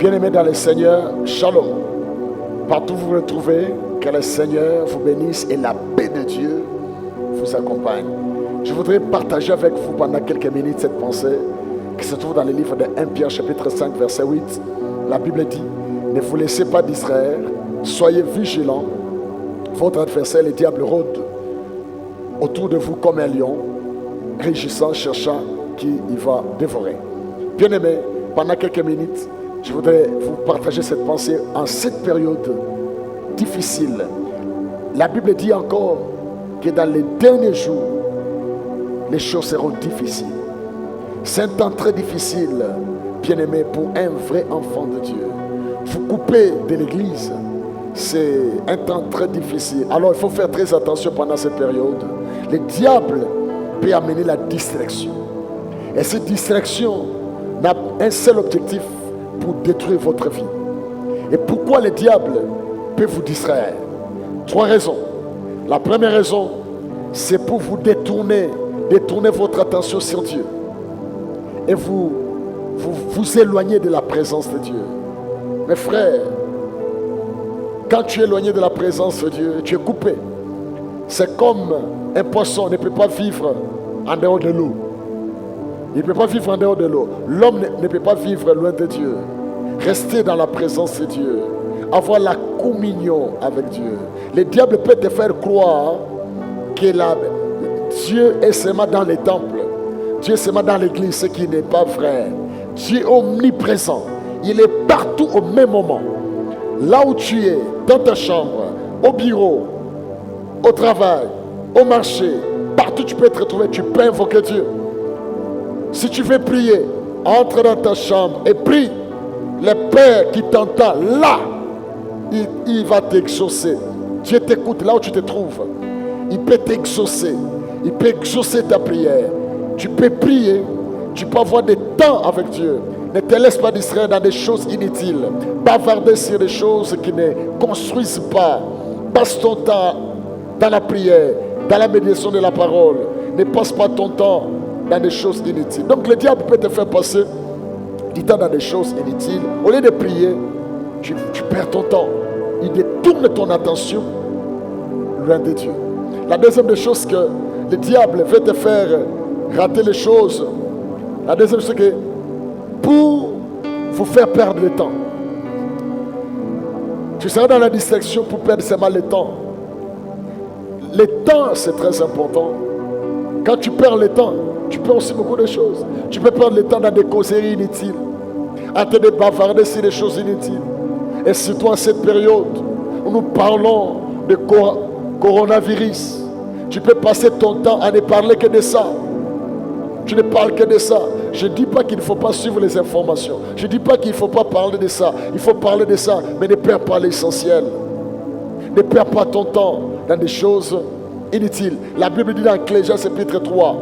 Bien-aimés dans le Seigneur, shalom. Partout où vous vous retrouvez, que le Seigneur vous bénisse et la paix de Dieu vous accompagne. Je voudrais partager avec vous pendant quelques minutes cette pensée qui se trouve dans le livre de 1 Pierre chapitre 5 verset 8. La Bible dit: ne vous laissez pas distraire, soyez vigilants. Votre adversaire, le diable, rôde autour de vous comme un lion, rugissant, cherchant qui il va dévorer. Bien-aimés, pendant quelques minutes, je voudrais vous partager cette pensée en cette période difficile. La Bible dit encore que dans les derniers jours, les choses seront difficiles. C'est un temps très difficile, bien-aimé, pour un vrai enfant de Dieu. Vous couper de l'église, c'est un temps très difficile. Alors il faut faire très attention pendant cette période. Le diable peut amener la distraction. Et cette distraction n'a un seul objectif: pour détruire votre vie. Et pourquoi le diable peut vous distraire? 3 raisons. La première raison, c'est pour vous détourner votre attention sur Dieu et vous éloigner de la présence de Dieu. Mes frères, quand tu es éloigné de la présence de Dieu, tu es coupé. C'est comme un poisson ne peut pas vivre en dehors de l'eau. Il ne peut pas vivre en dehors de l'eau. L'homme ne peut pas vivre loin de Dieu. Rester dans la présence de Dieu, avoir la communion avec Dieu. Le diable peut te faire croire que Dieu est seulement dans les temples, Dieu est seulement dans l'église, ce qui n'est pas vrai. Dieu est omniprésent. Il est partout au même moment. Là où tu es, dans ta chambre, au bureau, au travail, au marché, partout tu peux te retrouver, tu peux invoquer Dieu. Si tu veux prier, entre dans ta chambre et prie. Le Père qui t'entend là, il va t'exaucer. Dieu t'écoute là où tu te trouves. Il peut t'exaucer. Il peut exaucer ta prière. Tu peux prier. Tu peux avoir des temps avec Dieu. Ne te laisse pas distraire dans des choses inutiles. Bavarder sur des choses qui ne construisent pas. Passe ton temps dans la prière, dans la médiation de la parole. Ne passe pas ton temps dans des choses inutiles. Donc le diable peut te faire passer du temps dans des choses inutiles. Au lieu de prier, tu perds ton temps. Il détourne ton attention loin de Dieu. La deuxième des choses que le diable veut te faire rater les choses, la deuxième c'est que pour vous faire perdre le temps, tu seras dans la distraction pour perdre seulement le temps. Le temps, c'est très important. Quand tu perds le temps, tu perds aussi beaucoup de choses. Tu peux perdre le temps dans des causeries inutiles, à te bavarder sur des choses inutiles. Et surtout en cette période où nous parlons de coronavirus, tu peux passer ton temps à ne parler que de ça. Tu ne parles que de ça. Je ne dis pas qu'il ne faut pas suivre les informations. Je ne dis pas qu'il ne faut pas parler de ça. Il faut parler de ça, mais ne perds pas l'essentiel. Ne perds pas ton temps dans des choses inutiles. La Bible dit dans Ecclésias chapitre 3,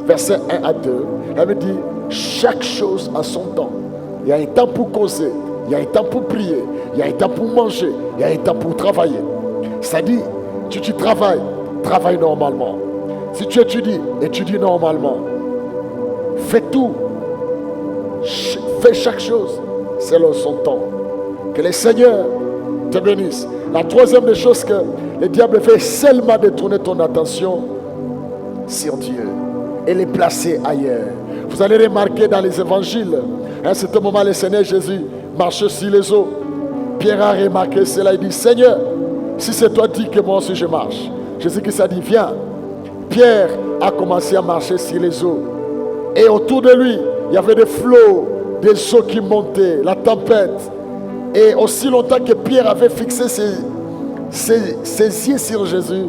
verset 1 à 2, la Bible dit: chaque chose a son temps. Il y a un temps pour causer, il y a un temps pour prier, il y a un temps pour manger, il y a un temps pour travailler. C'est-à-dire, tu travailles, travaille normalement. Si tu étudies, étudie normalement. Fais tout. Fais chaque chose selon son temps. Que le Seigneur te bénisse. La troisième des choses que le diable fait, seulement détourner ton attention sur Dieu et les placer ailleurs. Vous allez remarquer dans les évangiles, à un certain moment, le Seigneur Jésus marchait sur les eaux. Pierre a remarqué cela. Il dit: Seigneur, si c'est toi, dis que moi aussi je marche. Jésus qui s'est dit: viens. Pierre a commencé à marcher sur les eaux. Et autour de lui, il y avait des flots, des eaux qui montaient, la tempête. Et aussi longtemps que Pierre avait fixé ses yeux sur Jésus,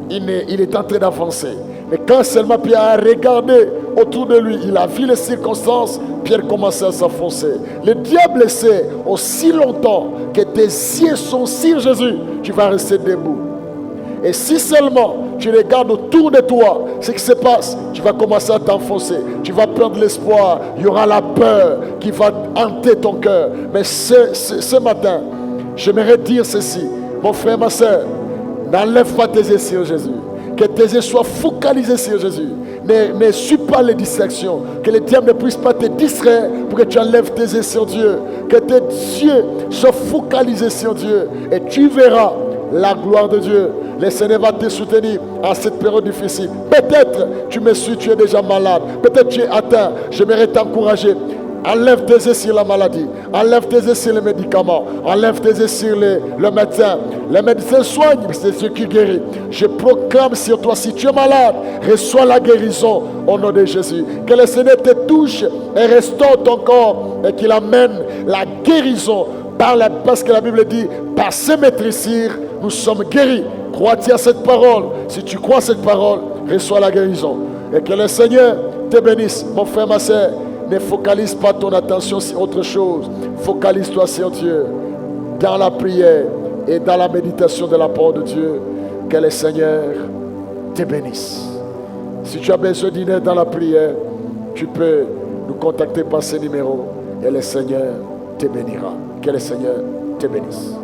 il est en train d'avancer. Mais quand seulement Pierre a regardé autour de lui, il a vu les circonstances, Pierre commençait à s'enfoncer. Le diable sait, aussi longtemps que tes yeux sont sur Jésus, tu vas rester debout. Et si seulement tu regardes autour de toi ce qui se passe, tu vas commencer à t'enfoncer. Tu vas perdre l'espoir. Il y aura la peur qui va hanter ton cœur. Mais ce matin, j'aimerais dire ceci. Mon frère, ma soeur, n'enlève pas tes yeux sur Jésus. Que tes yeux soient focalisés sur Jésus. Ne suis pas les distractions. Que le diable ne puisse pas te distraire pour que tu enlèves tes yeux sur Dieu. Que tes yeux soient focalisés sur Dieu. Et tu verras la gloire de Dieu. Le Seigneur va te soutenir en cette période difficile. Peut-être tu me suis, tu es déjà malade. Peut-être tu es atteint. J'aimerais t'encourager. Enlève tes yeux sur la maladie. Enlève tes yeux sur les médicaments. Enlève tes yeux sur le médecin. Les médecins soignent, c'est ce qui guérit. Je proclame sur toi, si tu es malade, reçois la guérison au nom de Jésus. Que le Seigneur te touche et restaure ton corps et qu'il amène la guérison parce que la Bible dit, par ce maîtrisir, nous sommes guéris. Crois-tu à cette parole? Si tu crois à cette parole, reçois la guérison. Et que le Seigneur te bénisse, mon frère, ma soeur. Ne focalise pas ton attention sur autre chose. Focalise-toi sur Dieu. Dans la prière et dans la méditation de la parole de Dieu. Que le Seigneur te bénisse. Si tu as besoin d'une aide dans la prière, tu peux nous contacter par ce numéro et le Seigneur te bénira. Que le Seigneur te bénisse.